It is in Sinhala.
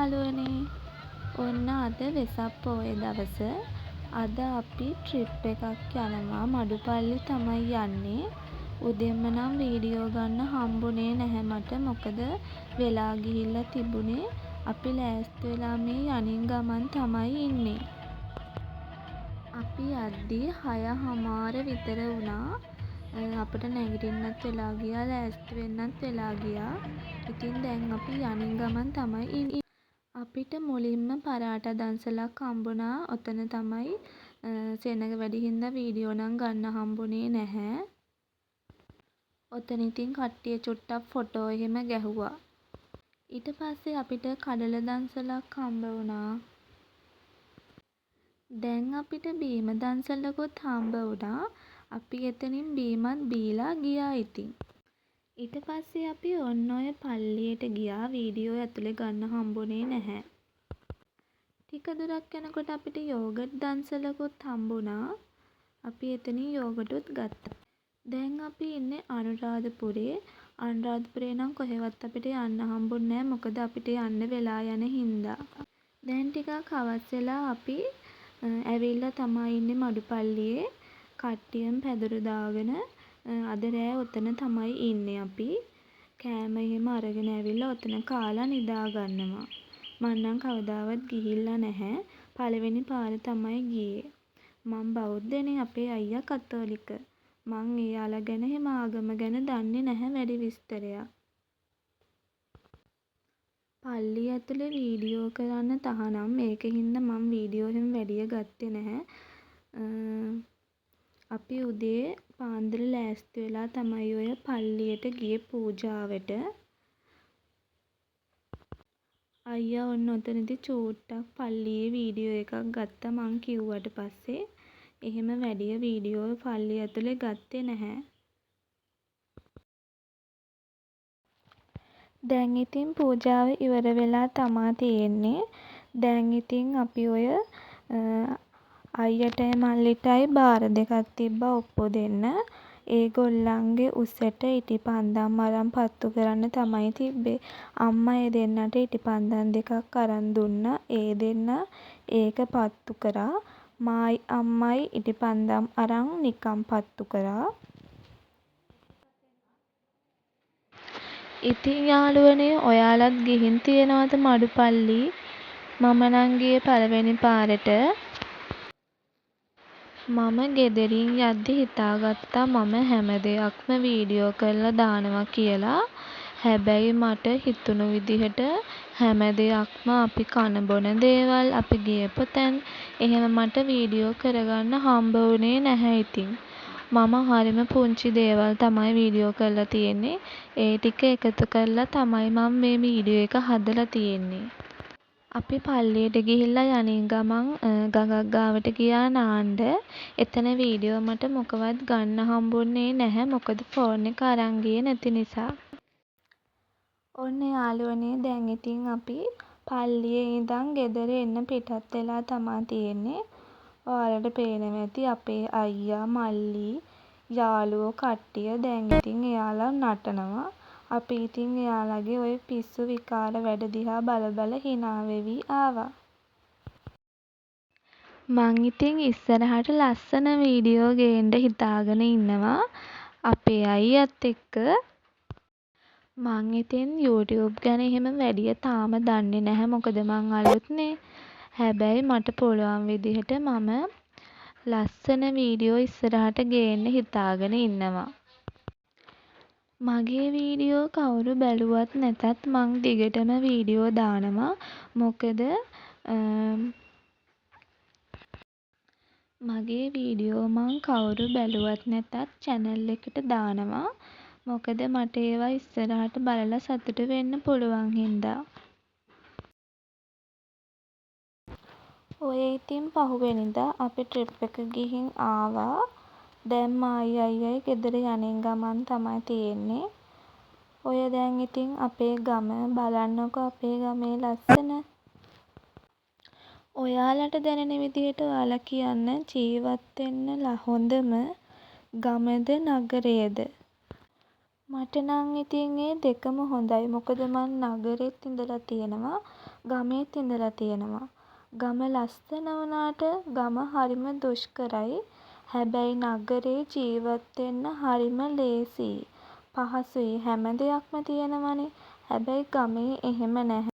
යාළුවනේ ඔන්න අද වෙසක් පෝය දවස. අද අපි ට්‍රිප් එකක් යනවා. මඩුපල්ලි තමයි යන්නේ. උදෙන්ම නම් වීඩියෝ ගන්න හම්බුනේ නැහැ මට. මොකද වෙලා ගිහිල්ලා තිබුණේ. අපි ලෑස්ති වෙලා මේ යනින් ගමන් තමයි ඉන්නේ. අපි යද්දී 6:00 විතර වුණා. අපිට නැගිටින්නත් වෙලා ගියා, ලෑස්ති වෙන්නත් වෙලා ගියා. ඉතින් දැන් අපි යනින් ගමන් තමයි ඉන්නේ. අපිට මුලින්ම පරාටා දන්සලක් හම්බුණා. ඔතන තමයි සෙනග වැඩි හින්දා වීඩියෝ නම් ගන්න හම්බුනේ නැහැ. ඔතන ඉතින් කට්ටිය චුට්ටක් ෆොටෝ එහෙම ගැහුවා. ඊට පස්සේ අපිට කඩල දන්සලක් හම්බ වුණා. දැන් අපිට බීම දන්සලකුත් හම්බ වුණා. අපි එතනින් බීමත් බීලා ගියා ඉතින්. ඊට පස්සේ අපි ඔන්න ඔය පල්ලියට ගියා. වීඩියෝ ඇතුලේ ගන්න හම්බුනේ නැහැ. ටික දුරක් යනකොට අපිට යෝගට් දන්සලකුත් හම්බුණා. අපි එතනින් යෝගටුත් ගත්තා. දැන් අපි ඉන්නේ අනුරාධපුරේ. අනුරාධපුරේ නම් කොහෙවත් අපිට යන්න හම්බුන්නේ නැහැ. මොකද අපිට යන්න වෙලා යන හින්දා. දැන් ටිකක් හවස් වෙලා අපි ඇවිල්ලා තමයි ඉන්නේ මඩුපල්ලියේ. කට්ටියම පැදුරු දාගෙන අද රෑ ඔතන තමයි ඉන්නේ අපි. කෑම එහෙම අරගෙන ඇවිල්ලා ඔතන කාලා නිදා ගන්නවා. මං නම් කවදාවත් ගිහිල්ලා නැහැ. පළවෙනි පාර තමයි ගියේ. මං බෞද්ධනේ, අපේ අයියා කතෝලික. මං එයාලා ගැන එහෙම ආගම ගැන දන්නේ නැහැ වැඩි විස්තරයක්. පල්ලිය ඇතුලේ වීඩියෝ කරන්න තහනම්. ඒකින්ද මං වීඩියෝ එහෙම වැඩිය ගත්තේ නැහැ. අපි උදේ පාන්දර ලෑස්ති වෙලා තමයි ඔය පල්ලියට ගියේ පූජාවට. අයියා ඔන්න ඔතනදි චූට්ටක් පල්ලියේ වීඩියෝ එකක් ගත්තා මං කිව්වට පස්සේ. එහෙම වැඩිය වීඩියෝ පල්ලිය ඇතුලේ ගත්තේ නැහැ. දැන් ඉතින් පූජාව ඉවර වෙලා තමා තියෙන්නේ. දැන් ඉතින් අපි ඔය අයියටයි මල්ලිටයි බාර දෙකක් තිබ්බා ඔප්පු දෙන්න. ඒගොල්ලන්ගේ උසට ඉටිපන්දම් අරන් පත්තු කරන්න තමයි තිබ්බේ. අම්මා ඒ දෙන්නට ඉටිපන්දම් දෙකක් අරන් දුන්නා. ඒ දෙන්නා ඒක පත්තු කරා. මායි අම්මයි ඉටිපන්දම් අරන් නිකන් පත්තු කරා. ඉතින් යාළුවනේ ඔයාලත් ගිහින් තියෙනවද මඩුපල්ලි? මම නම් ගියේ පළවෙනි පාරට. මම ගෙදරින් යද්දි හිතාගත්තා මම හැම දෙයක්ම වීඩියෝ කරලා දානවා කියලා. හැබැයි මට හිතුණු විදිහට හැම දෙයක්ම අපි කන බොන දේවල්, අපි ගියපු තැන් එහෙම මට වීඩියෝ කරගන්න හම්බ වුණේ නැහැ ඉතින්. මම හරිම පුංචි දේවල් තමයි වීඩියෝ කරලා තියෙන්නේ. ඒ ටික එකතු කරලා තමයි මම මේ වීඩියෝ එක හදලා තියෙන්නේ. අපි පල්ලියට ගිහිල්ලා යනින් ගමන් ගඟක් ගාවට ගියා නාන්න. එතන වීඩියෝ මට මොකවත් ගන්න හම්බුන්නේ නැහැ. මොකද ෆෝන් එක අරන් ගියේ නැති නිසා. ඔන්න යාළුවනේ දැන් ඉතින් අපි පල්ලියේ ඉඳන් ගෙදර එන්න පිටත් වෙලා තමා තියෙන්නේ. ඔයාලට පේනවා ඇති අපේ අයියා මල්ලි යාළුවෝ කට්ටිය දැන් ඉතින් එයාලා නටනවා. අපි ඉතින් එයාලගේ ওই පිස්සු විකාර වැඩ දිහා බල බල හිනා වෙවි ආවා. මං ඉතින් ඉස්සරහට ලස්සන වීඩියෝ ගේන්න හිතාගෙන ඉන්නවා අපේ අයියත් එක්ක. මං ඉතින් YouTube ගැන එහෙම වැඩිය තාම දන්නේ නැහැ. මොකද මං අලුත්නේ. හැබැයි මට පුළුවන් විදිහට මම ලස්සන වීඩියෝ ඉස්සරහට ගේන්න හිතාගෙන ඉන්නවා. මගේ වීඩියෝ කවුරු බැලුවත් නැතත් මං දිගටම වීඩියෝ දානවා. මොකද මගේ වීඩියෝ මං කවුරු බැලුවත් නැතත් channel එකට දානවා. මොකද මට ඒවා ඉස්සරහට බලලා සතුටු වෙන්න පුළුවන් හින්දා. ඔය ඉතින් පහුවෙනිදා අපි ට්‍රිප් එක ගිහින් ආවා. දැන් මායි අයියයි ගෙදර යනින් ගමන් තමයි තියෙන්නේ. ඔය දැන් ඉතින් අපේ ගම බලන්නකෝ අපේ ගමේ ලස්සන. ඔයාලට දැනෙන විදිහට ඔයාලා කියන්න ජීවත් වෙන්න හොඳම ගමද නගරයද? මට නම් ඉතින් ඒ දෙකම හොඳයි. මොකද මං නගරෙත් ඉඳලා තියෙනවා ගමේත් ඉඳලා තියෙනවා. ගම ලස්සන වුණාට ගම හරිම දුෂ්කරයි. හැබැයි නගරේ ජීවත් වෙන්න හරිම ලේසියි. පහසුයි. හැම දෙයක්ම තියෙනවනේ. හැබැයි ගමේ එහෙම නැහැ.